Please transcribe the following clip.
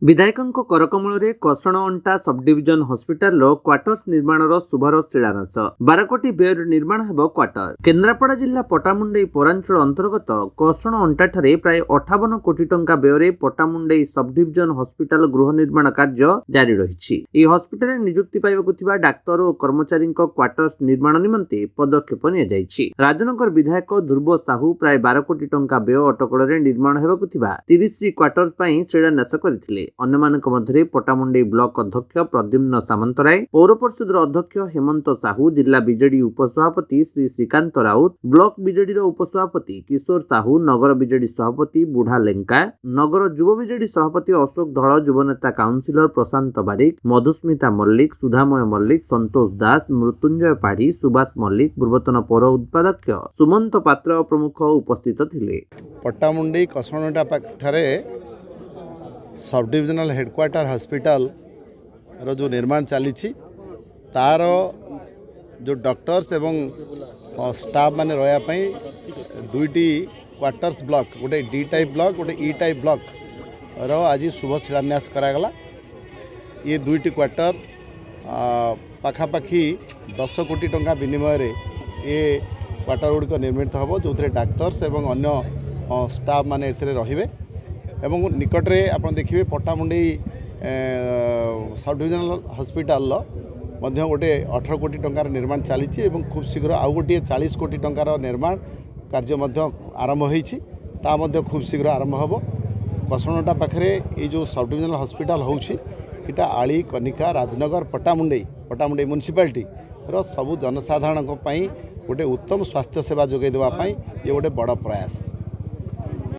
विधायकों करकमल कसण अंटा sub division hospital quarters निर्माण शुभर शिलान्यास 12 कोटी व्यय निर्माण हेब क्वार्टर। केन्द्रापड़ा जिला पटामुंडई पौरांचल अंतर्गत कसण अंटा प्राय 58 कोटी टंका व्यय पटामुंडई सब डिविजन हॉस्पिटल गृह निर्माण कार्य जारी रही। हॉस्पिटल नियुक्ति पाइबा डाक्तर और कर्मचारी क्वार्टर्स निर्माण निमंते पदक्षेप नि राजनगर विधायक ध्रुव साहू प्राय 12 कोटी टंका व्यय अटकल निर्माण हेबाकु 30 क्वार्टर्स शिलान्यास करथिले। अन्यमानक मध्य पटामुंडई ब्लॉक अध्यक्ष प्रद्युम्न सामंतराय, पौर परिषद अध्यक्ष हेमंत साहू, जिला बीजेडी उपसभापति श्री श्रीकांत राउत, ब्लॉक बीजेडी उपसभापति किशोर साहू, नगर बीजेडी सभापति बुढ़ा लेंका, नगर युव बीजेडी सभापति अशोक धड़, युवनेता काउंसिलर प्रशांत बारिक, मधुस्मिता मल्लिक, सुधामय मल्लिक, संतोष दास, मृत्युंजय पाढ़ी, सुभाष मल्लिक, पूर्वतन पौर उत्पादक सुमंत पात्र प्रमुख उपस्थित थिले। पटामुंडई कसणटा पाखरे सब डिविजनल हेडक्वार्टर हॉस्पिटल रो जो निर्माण चली तार जो डॉक्टर्स एवं स्टाफ माने रही दुईटी क्वार्टर्स ब्लॉक, गोटे डी टाइप ब्लॉक, गोटे ई टाइप ब्लॉक रो आज शुभ शिलान्यास करागला। ये दुईटी क्वार्टर पाखापाखि 10 कोटी टंका विनिमय रे ये क्वार्टर गुड़िक निर्मित हम, जो डाक्टर्स एवं अन्य स्टाफ माने रहिबे। एवं निकट में आप देखिए पटामुंडई सब डिविजनल हॉस्पिटल गोटे 18 कोटी टंकार निर्माण चली खूब शीघ्र आउ गोटे 40 कोटी टंकार निर्माण कार्य आरंभ होता खूब शीघ्र आरंभ हम। कसणटा पाखे ये जो सब डिविजनल हॉस्पिटल होटा आली कनिका राजनगर पटामुंडई म्युनिसिपालिटी सबू जनसाधारण गोटे उत्तम स्वास्थ्य सेवा जोगे देवाई ये गोटे बड़ प्रयास।